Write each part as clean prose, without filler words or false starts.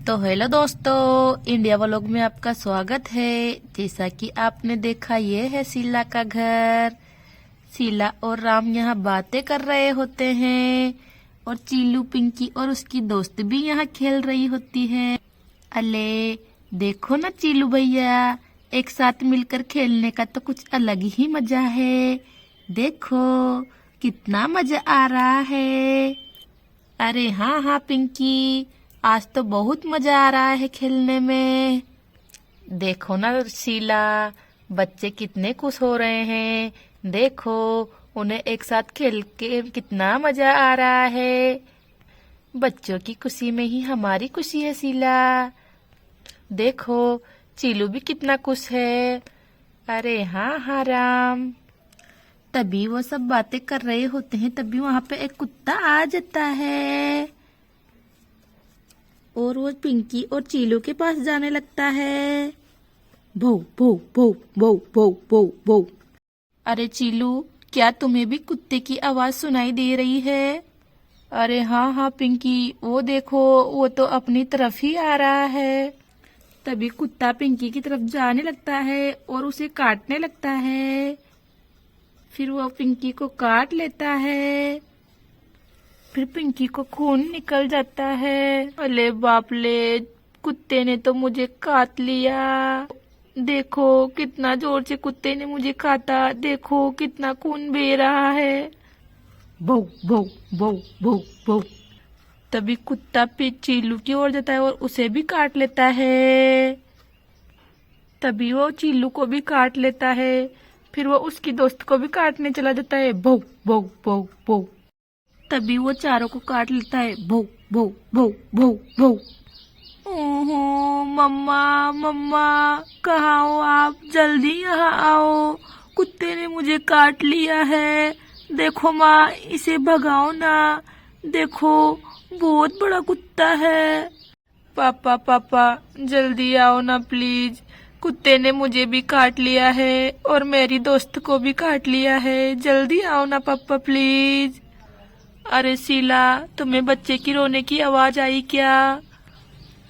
तो हेलो दोस्तों, India vlog में आपका स्वागत है। जैसा कि आपने देखा, ये है शीला का घर। शीला और राम यहाँ बातें कर रहे होते हैं और चीलू, पिंकी और उसकी दोस्त भी यहाँ खेल रही होती है। अले देखो ना चीलू भैया, एक साथ मिलकर खेलने का तो कुछ अलग ही मजा है। देखो कितना मजा आ रहा है। अरे हाँ हाँ पिंकी, आज तो बहुत मजा आ रहा है खेलने में। देखो ना शीला, बच्चे कितने खुश हो रहे हैं। देखो उन्हें एक साथ खेल के कितना मजा आ रहा है। बच्चों की खुशी में ही हमारी खुशी है शीला। देखो चीलू भी कितना खुश है। अरे हाँ हाँ राम। तभी वो सब बातें कर रहे होते हैं, तभी वहां पे एक कुत्ता आ जाता है और वो पिंकी और चीलू के पास जाने लगता है। भौ भौ भौ भौ भौ भौ भौ। अरे चीलू, क्या तुम्हें भी कुत्ते की आवाज सुनाई दे रही है? अरे हाँ हाँ पिंकी, वो देखो, वो तो अपनी तरफ ही आ रहा है। तभी कुत्ता पिंकी की तरफ जाने लगता है और उसे काटने लगता है। फिर वो पिंकी को काट लेता है। फिर पिंकी को खून निकल जाता है। अरे बाप ले, कुत्ते ने तो मुझे काट लिया। देखो कितना जोर से कुत्ते ने मुझे काटा। देखो कितना खून बह रहा है। भौ भौ भौ भौ भौ। तभी कुत्ता चीलू की ओर जाता है और उसे भी काट लेता है। तभी वो चीलू को भी काट लेता है। फिर वो उसकी दोस्त को भी काटने चला जाता है। भौ भौ भौ भौ। तभी वो चारों को काट लेता है। भौ भौ भौ भौ भौ। ओहो मम्मा मम्मा, कहाँ हो आप? जल्दी यहाँ आओ, कुत्ते ने मुझे काट लिया है। देखो माँ, इसे भगाओ ना। देखो बहुत बड़ा कुत्ता है। पापा पापा जल्दी आओ ना प्लीज, कुत्ते ने मुझे भी काट लिया है और मेरी दोस्त को भी काट लिया है। जल्दी आओ ना पापा प्लीज। अरे शीला, तुम्हें बच्चे की रोने की आवाज आई क्या?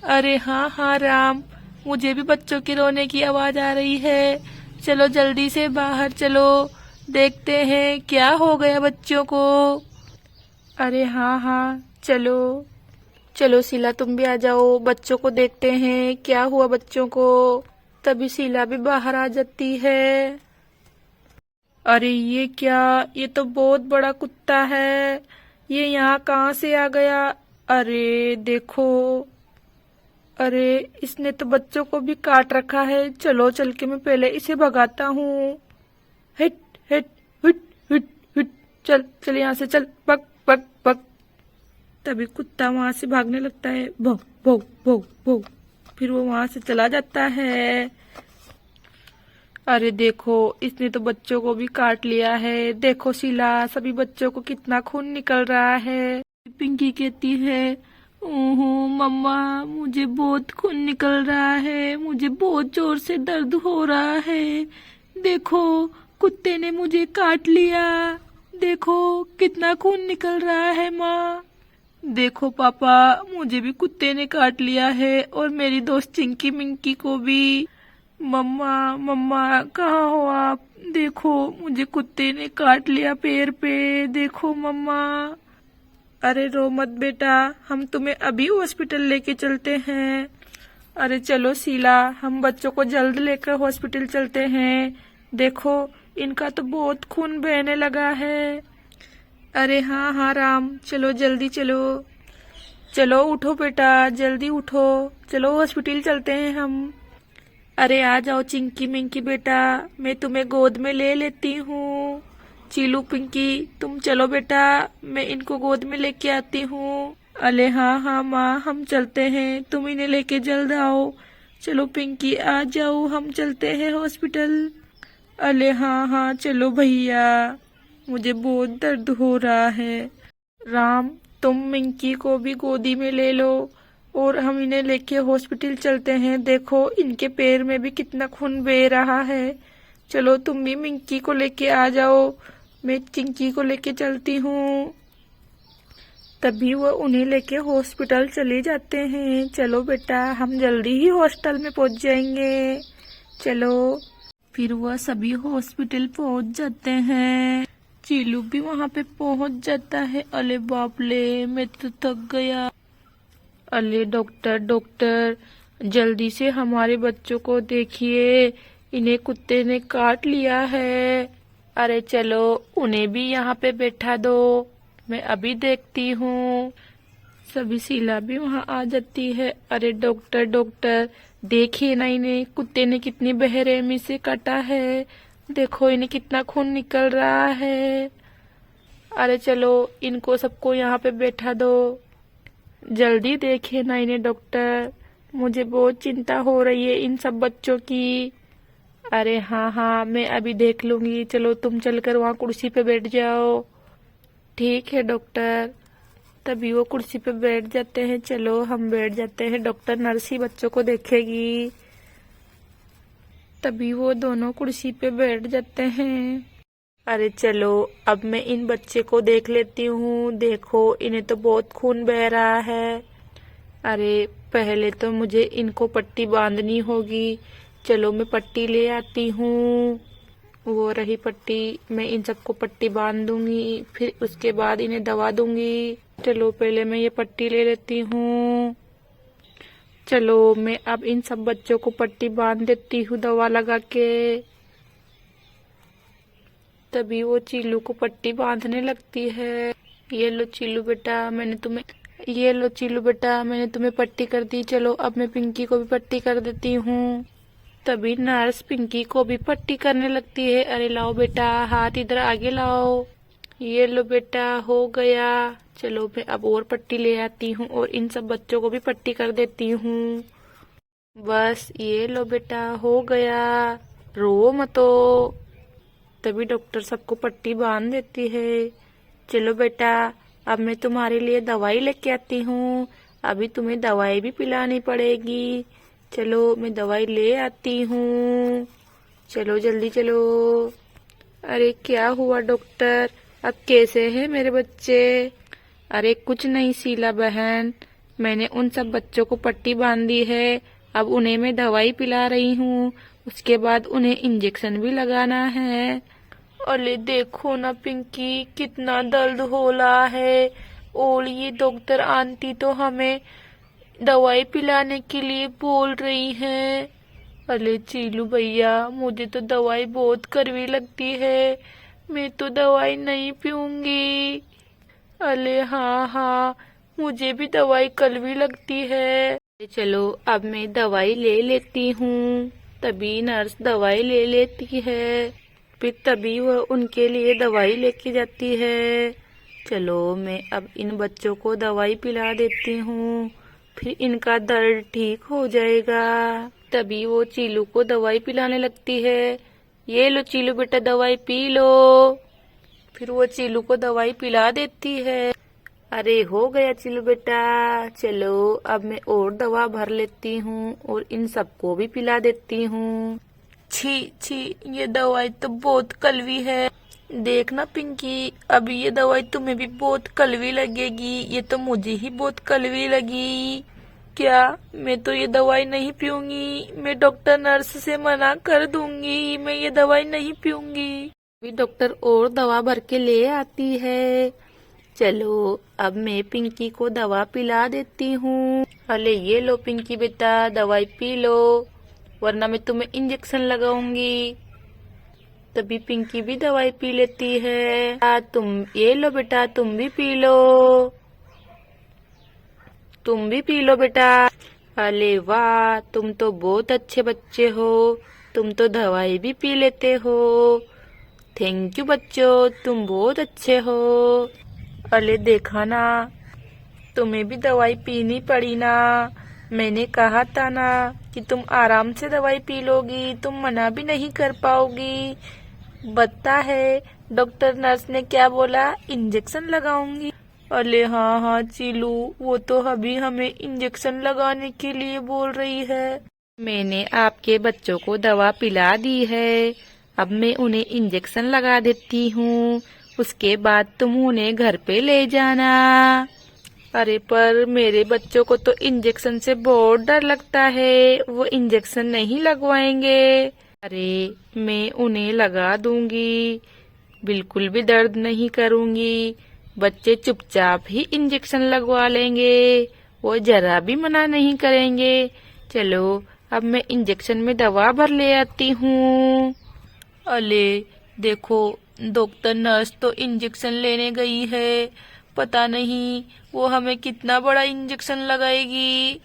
अरे हाँ हाँ राम, मुझे भी बच्चों के रोने की आवाज आ रही है। चलो जल्दी से बाहर चलो, देखते हैं क्या हो गया बच्चों को। अरे हाँ हाँ चलो चलो शीला, तुम भी आ जाओ, बच्चों को देखते हैं क्या हुआ बच्चों को। तभी शीला भी बाहर आ जाती है। अरे ये क्या, ये तो बहुत बड़ा कुत्ता है। ये यहाँ कहाँ से आ गया? अरे देखो, अरे इसने तो बच्चों को भी काट रखा है। चलो चल के मैं पहले इसे भगाता हूँ। Hit hit hit hit hit. चल चल यहाँ से चल, पक पक पक। तभी कुत्ता वहां से भागने लगता है। भौ भौ भौ भौ। फिर वो वहां से चला जाता है। अरे देखो, इसने तो बच्चों को भी काट लिया है। देखो शीला, सभी बच्चों को कितना खून निकल रहा है। पिंकी कहती है, ओहो मम्मा, मुझे बहुत खून निकल रहा है, मुझे बहुत जोर से दर्द हो रहा है। देखो कुत्ते ने मुझे काट लिया। देखो कितना खून निकल रहा है माँ। देखो पापा, मुझे भी कुत्ते ने काट लिया है और मेरी दोस्त चिंकी मिंकी को भी। मम्मा मम्मा, कहाँ हो आप? देखो मुझे कुत्ते ने काट लिया पैर पे। देखो मम्मा। अरे रो मत बेटा, हम तुम्हें अभी हॉस्पिटल लेके चलते हैं। अरे चलो शीला, हम बच्चों को जल्द लेकर हॉस्पिटल चलते हैं। देखो इनका तो बहुत खून बहने लगा है। अरे हाँ हाँ राम, चलो जल्दी चलो। चलो उठो बेटा, जल्दी उठो, चलो हॉस्पिटल चलते हैं हम। अरे आ जाओ चिंकी मिंकी बेटा, मैं तुम्हें गोद में ले लेती हूँ। चीलू पिंकी, तुम चलो बेटा, मैं इनको गोद में लेके आती हूँ। अरे हाँ हाँ माँ, हम चलते हैं, तुम इन्हें लेके जल्द आओ। चलो पिंकी आ जाओ, हम चलते हैं हॉस्पिटल। अरे हाँ हाँ चलो भैया, मुझे बहुत दर्द हो रहा है। राम, तुम मिंकी को भी गोदी में ले लो और हम इन्हें लेके हॉस्पिटल चलते हैं। देखो इनके पैर में भी कितना खून बह रहा है। चलो तुम भी मिंकी को लेके आ जाओ, मैं चिंकी को लेके चलती हूँ। तभी वो उन्हें लेके हॉस्पिटल चले जाते हैं। चलो बेटा, हम जल्दी ही हॉस्टल में पहुंच जाएंगे, चलो। फिर वह सभी हॉस्पिटल पहुंच जाते हैं। चीलू भी वहां पे पहुंच जाता है। अरे बाप ले, मैं तो थक गया। अरे डॉक्टर डॉक्टर, जल्दी से हमारे बच्चों को देखिए, इन्हें कुत्ते ने काट लिया है। अरे चलो, उन्हें भी यहाँ पे बैठा दो, मैं अभी देखती हूँ। सभी शीला भी वहाँ आ जाती है। अरे डॉक्टर डॉक्टर, देखिए ना, इन्हें कुत्ते ने कितनी बेरहमी से काटा है। देखो, इन्हें कितना खून निकल रहा है। अरे चलो, इनको सबको यहाँ पे बैठा दो, जल्दी देखिए ना इन्हें डॉक्टर, मुझे बहुत चिंता हो रही है इन सब बच्चों की। अरे हाँ हाँ, मैं अभी देख लूंगी, चलो तुम चलकर वहाँ कुर्सी पे बैठ जाओ। ठीक है डॉक्टर। तभी वो कुर्सी पे बैठ जाते हैं। चलो हम बैठ जाते हैं, डॉक्टर नर्स ही बच्चों को देखेगी। तभी वो दोनों कुर्सी पे बैठ जाते हैं। अरे चलो, अब मैं इन बच्चे को देख लेती हूँ। देखो, इन्हें तो बहुत खून बह रहा है। अरे पहले तो मुझे इनको पट्टी बांधनी होगी। चलो मैं पट्टी ले आती हूँ। वो रही पट्टी, मैं इन सबको पट्टी बांध दूंगी, फिर उसके बाद इन्हें दवा दूंगी। चलो पहले मैं ये पट्टी ले लेती हूँ। चलो मैं अब इन सब बच्चों को पट्टी बांध देती हूँ दवा लगा के। तभी वो चीलू को पट्टी बांधने लगती है। ये लो चीलू बेटा, मैंने तुम्हें पट्टी कर दी। चलो अब मैं पिंकी को भी पट्टी कर देती हूँ। तभी नर्स पिंकी को भी पट्टी करने लगती है। अरे लाओ बेटा, हाथ इधर आगे लाओ। ये लो बेटा, हो गया। चलो मैं अब और पट्टी ले आती हूँ और इन सब बच्चों को भी पट्टी कर देती हूँ। बस ये लो बेटा, हो गया, रो मतो। तभी डॉक्टर सबको पट्टी बांध देती है। चलो बेटा, अब मैं तुम्हारे लिए दवाई लेके आती हूँ। अभी तुम्हें दवाई भी पिलानी पड़ेगी। चलो मैं दवाई ले आती हूँ। चलो जल्दी चलो। अरे क्या हुआ डॉक्टर, अब कैसे हैं मेरे बच्चे? अरे कुछ नहीं शीला बहन, मैंने उन सब बच्चों को पट्टी बांध दी है। अब उन्हें मैं दवाई पिला रही हूँ, उसके बाद उन्हें इंजेक्शन भी लगाना है। अरे देखो ना पिंकी, कितना दर्द हो रहा है, और ये डॉक्टर आंटी तो हमें दवाई पिलाने के लिए बोल रही हैं। अरे चीलू भैया, मुझे तो दवाई बहुत कड़वी लगती है, मैं तो दवाई नहीं पीऊंगी। अरे हाँ हाँ, मुझे भी दवाई कड़वी लगती है। चलो अब मैं दवाई ले लेती हूँ। तभी नर्स दवाई ले लेती है, फिर तभी वह उनके लिए दवाई लेके जाती है। चलो मैं अब इन बच्चों को दवाई पिला देती हूँ, फिर इनका दर्द ठीक हो जाएगा। तभी वो चीलू को दवाई पिलाने लगती है। ये लो चीलू बेटा, दवाई पी लो। फिर वो चीलू को दवाई पिला देती है। अरे हो गया चीलू बेटा, चलो अब मैं और दवा भर लेती हूँ और इन सबको भी पिला देती हूँ। छी छी, ये दवाई तो बहुत कड़वी है। देखना पिंकी, अभी ये दवाई तुम्हें भी बहुत कड़वी लगेगी। ये तो मुझे ही बहुत कड़वी लगी। क्या, मैं तो ये दवाई नहीं पीऊंगी, मैं डॉक्टर नर्स से मना कर दूंगी, मैं ये दवाई नहीं पीऊंगी। अभी डॉक्टर और दवा भर के ले आती है। चलो अब मैं पिंकी को दवा पिला देती हूँ। अरे ये लो पिंकी बेटा, दवाई पी लो, वरना मैं तुम्हें इंजेक्शन लगाऊंगी। तभी पिंकी भी दवाई पी लेती है। तुम ये लो बेटा, तुम भी पी लो, तुम भी पी लो बेटा। अरे वाह, तुम तो बहुत अच्छे बच्चे हो, तुम तो दवाई भी पी लेते हो। थैंक यू बच्चों, तुम बहुत अच्छे हो। अरे देखा ना, तुम्हें भी दवाई पीनी पड़ी ना। मैंने कहा था ना कि तुम आराम से दवाई पी लोगी, तुम मना भी नहीं कर पाओगी। बता है डॉक्टर नर्स ने क्या बोला, इंजेक्शन लगाऊंगी। अरे हाँ हाँ चीलू, वो तो अभी हमें इंजेक्शन लगाने के लिए बोल रही है। मैंने आपके बच्चों को दवा पिला दी है, अब मैं उन्हें इंजेक्शन लगा देती हूँ, उसके बाद तुम उन्हें घर पे ले जाना। अरे पर मेरे बच्चों को तो इंजेक्शन से बहुत डर लगता है, वो इंजेक्शन नहीं लगवाएंगे। अरे मैं उन्हें लगा दूंगी, बिल्कुल भी दर्द नहीं करूंगी। बच्चे चुपचाप ही इंजेक्शन लगवा लेंगे, वो जरा भी मना नहीं करेंगे। चलो अब मैं इंजेक्शन में दवा भर ले आती हूँ। अले देखो, डॉक्टर नर्स तो इंजेक्शन लेने गई है, पता नहीं वो हमें कितना बड़ा इंजेक्शन लगाएगी।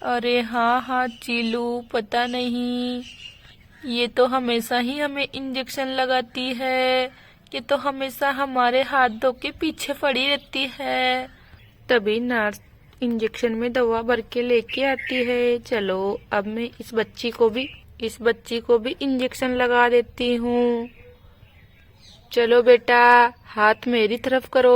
अरे हाँ हाँ चीलू, पता नहीं, ये तो हमेशा ही हमें इंजेक्शन लगाती है, ये तो हमेशा हमारे हाथों के पीछे पड़ी रहती है। तभी नर्स इंजेक्शन में दवा भर के लेके आती है। चलो अब मैं इस बच्ची को भी इंजेक्शन लगा देती हूँ। चलो बेटा, हाथ मेरी तरफ करो।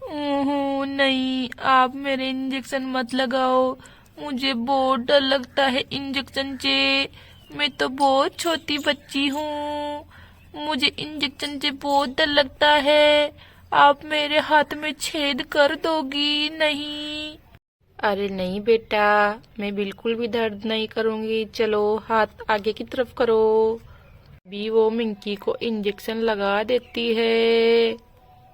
ओहो नहीं, आप मेरे इंजेक्शन मत लगाओ, मुझे बहुत डर लगता है इंजेक्शन से। मैं तो बहुत छोटी बच्ची हूँ, मुझे इंजेक्शन से बहुत डर लगता है। आप मेरे हाथ में छेद कर दोगी नहीं? अरे नहीं बेटा, मैं बिल्कुल भी दर्द नहीं करूंगी। चलो हाथ आगे की तरफ करो। भी वो मिंकी को इंजेक्शन लगा देती है।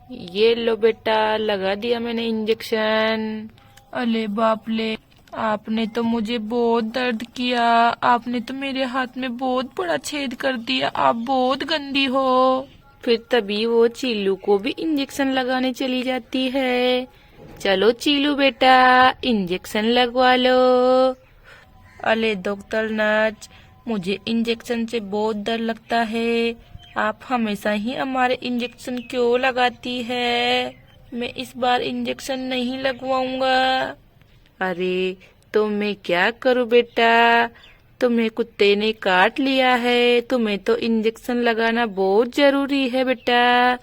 ये लो बेटा, लगा दिया मैंने इंजेक्शन। अरे बाप ले, आपने तो मुझे बहुत दर्द किया, आपने तो मेरे हाथ में बहुत बड़ा छेद कर दिया, आप बहुत गंदी हो। फिर तभी वो चीलू को भी इंजेक्शन लगाने चली जाती है। चलो चीलू बेटा, इंजेक्शन लगवा लो। अरे डॉक्टर नर्स, मुझे इंजेक्शन से बहुत डर लगता है, आप हमेशा ही हमारे इंजेक्शन क्यों लगाती है? मैं इस बार इंजेक्शन नहीं लगवाऊंगा। अरे तो मैं क्या करूं बेटा, तुम्हें कुत्ते ने काट लिया है, तुम्हें तो इंजेक्शन लगाना बहुत जरूरी है बेटा।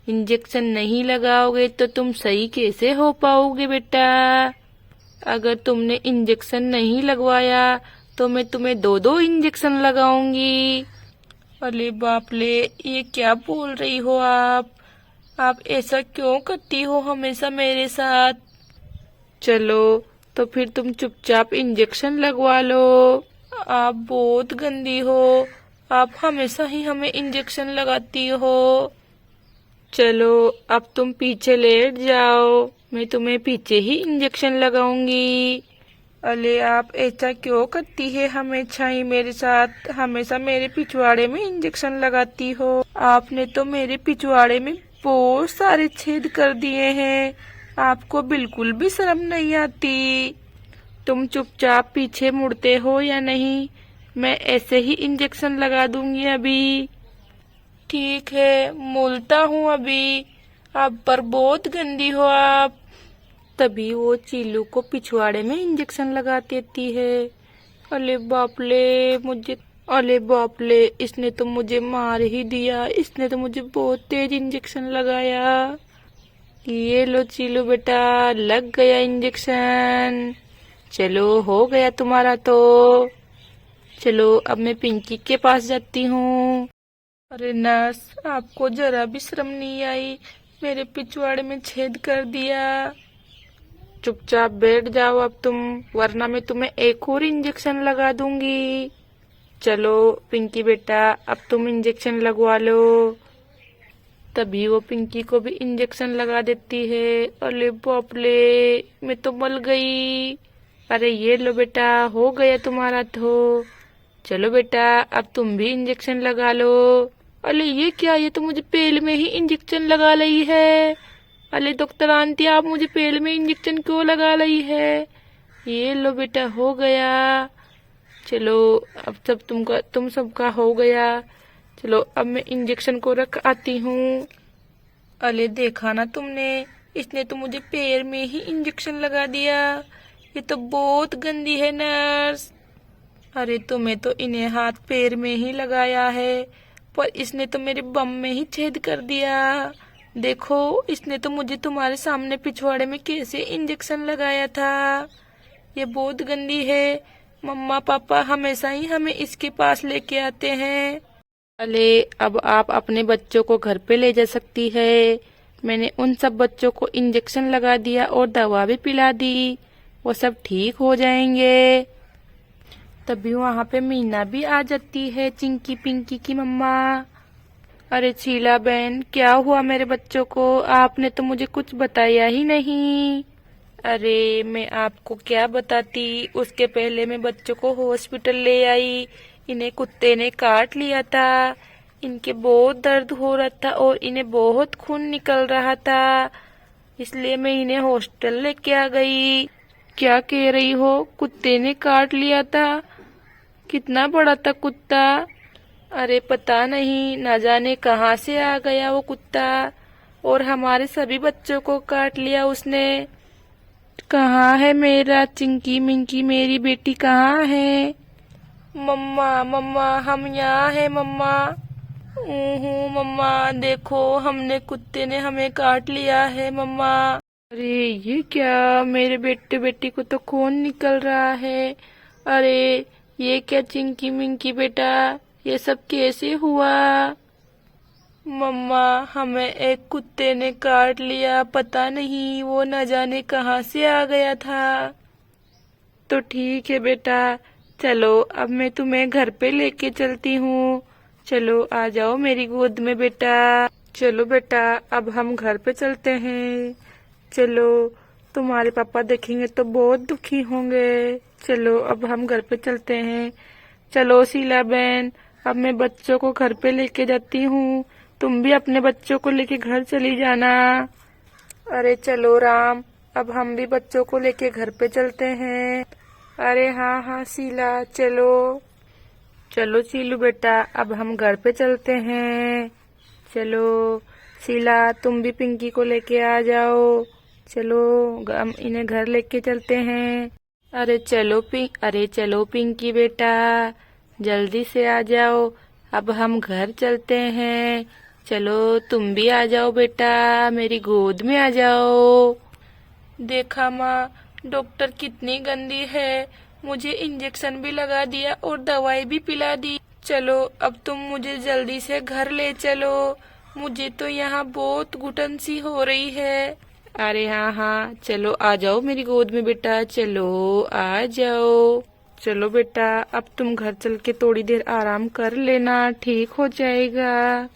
इंजेक्शन नहीं लगाओगे तो तुम सही कैसे हो पाओगे बेटा? अगर तुमने इंजेक्शन नहीं लगवाया तो मैं तुम्हें 2-2 इंजेक्शन लगाऊंगी। अरे बाप ले, ये क्या बोल रही हो आप ऐसा क्यों करती हो हमेशा मेरे साथ? चलो तो फिर तुम चुपचाप इंजेक्शन लगवा लो। आप बहुत गंदी हो, आप हमेशा ही हमें इंजेक्शन लगाती हो। चलो अब तुम पीछे लेट जाओ, मैं तुम्हें पीछे ही इंजेक्शन लगाऊंगी। अरे आप ऐसा क्यों करती है हमेशा ही मेरे साथ, हमेशा मेरे पिछवाड़े में इंजेक्शन लगाती हो। आपने तो मेरे पिछवाड़े में बहुत सारे छेद कर दिए हैं, आपको बिल्कुल भी शर्म नहीं आती। तुम चुपचाप पीछे मुड़ते हो या नहीं? मैं ऐसे ही इंजेक्शन लगा दूंगी अभी। ठीक है, मुड़ता हूँ अभी, आप पर बहुत गंदी हो आप। तभी वो चीलू को पिछवाड़े में इंजेक्शन लगा देती है। अरे बाप ले, इसने तो मुझे मार ही दिया, इसने तो मुझे बहुत तेज इंजेक्शन लगाया। ये लो चीलू बेटा, लग गया इंजेक्शन। चलो हो गया तुम्हारा तो। चलो अब मैं पिंकी के पास जाती हूँ। अरे नर्स, आपको जरा भी शर्म नहीं आई, मेरे पिछवाड़े में छेद कर दिया। चुपचाप बैठ जाओ अब तुम, वरना मैं तुम्हें एक और इंजेक्शन लगा दूंगी। चलो पिंकी बेटा, अब तुम इंजेक्शन लगवा लो। तभी वो पिंकी को भी इंजेक्शन लगा देती है। अरे बाप ले, मैं तो मर गई। अरे ये लो बेटा, हो गया तुम्हारा तो। चलो बेटा अब तुम भी इंजेक्शन लगा लो। अरे ये क्या, ये तो मुझे पेल में ही इंजेक्शन लगा रही है। अरे डॉक्टर आंटी, आप मुझे पेल में इंजेक्शन क्यों लगा रही है? ये लो बेटा, हो गया। चलो अब सब तुम सबका हो गया। चलो अब मैं इंजेक्शन को रख आती हूँ। अरे देखा ना तुमने, इसने तो मुझे पैर में ही इंजेक्शन लगा दिया, ये तो बहुत गंदी है नर्स। अरे तुम्हें तो इन्हें हाथ पैर में ही लगाया है, पर इसने तो मेरे बम में ही छेद कर दिया। देखो, इसने तो मुझे तुम्हारे सामने पिछवाड़े में कैसे इंजेक्शन लगाया था। ये बहुत गंदी है, मम्मा पापा हमेशा ही हमें इसके पास लेके आते हैं। अरे अब आप अपने बच्चों को घर पे ले जा सकती है, मैंने उन सब बच्चों को इंजेक्शन लगा दिया और दवा भी पिला दी, वो सब ठीक हो जाएंगे। तभी वहाँ पे मीना भी आ जाती है, चिंकी पिंकी की मम्मा। अरे शीला बहन, क्या हुआ मेरे बच्चों को? आपने तो मुझे कुछ बताया ही नहीं। अरे मैं आपको क्या बताती, उसके पहले मैं बच्चों को हॉस्पिटल ले आई। इन्हें कुत्ते ने काट लिया था, इनके बहुत दर्द हो रहा था और इन्हें बहुत खून निकल रहा था, इसलिए मैं इन्हें हॉस्पिटल लेके आ गई। क्या कह रही हो? कुत्ते ने काट लिया था? कितना बड़ा था कुत्ता? अरे पता नहीं, ना जाने कहाँ से आ गया वो कुत्ता और हमारे सभी बच्चों को काट लिया उसने। कहाँ है मेरा चिंकी मिंकी, मेरी बेटी कहाँ है? मम्मा मम्मा, हम यहाँ है मम्मा। मम्मा देखो, हमने कुत्ते ने हमें काट लिया है मम्मा। अरे ये क्या, मेरे बेटे बेटी को तो खून निकल रहा है। अरे ये क्या चिंकी मिंकी बेटा, ये सब कैसे हुआ? मम्मा हमें एक कुत्ते ने काट लिया, पता नहीं वो न जाने कहाँ से आ गया था। तो ठीक है बेटा, चलो अब मैं तुम्हें घर पे लेके चलती हूँ। चलो आ जाओ मेरी गोद में बेटा। चलो बेटा, अब हम घर पे चलते हैं। चलो, तुम्हारे पापा देखेंगे तो बहुत दुखी होंगे। चलो अब हम घर पे चलते हैं। चलो शीला बहन, अब मैं बच्चों को घर पे लेके जाती हूँ, तुम भी अपने बच्चों को लेके घर चली जाना। अरे चलो राम, अब हम भी बच्चों को लेके घर पे चलते हैं। अरे हाँ हाँ शीला, चलो। चलो शीलू बेटा, अब हम घर पे चलते हैं। चलो शीला, तुम भी पिंकी को लेके आ जाओ। चलो हम इन्हें घर लेके चलते हैं। अरे चलो पिंकी बेटा, जल्दी से आ जाओ, अब हम घर चलते हैं। चलो तुम भी आ जाओ बेटा, मेरी गोद में आ जाओ। देखा माँ, डॉक्टर कितनी गंदी है, मुझे इंजेक्शन भी लगा दिया और दवाई भी पिला दी। चलो अब तुम मुझे जल्दी से घर ले चलो, मुझे तो यहाँ बहुत घुटन सी हो रही है। अरे हाँ हाँ, चलो आ जाओ मेरी गोद में बेटा, चलो आ जाओ। चलो बेटा, अब तुम घर चल के थोड़ी देर आराम कर लेना, ठीक हो जाएगा।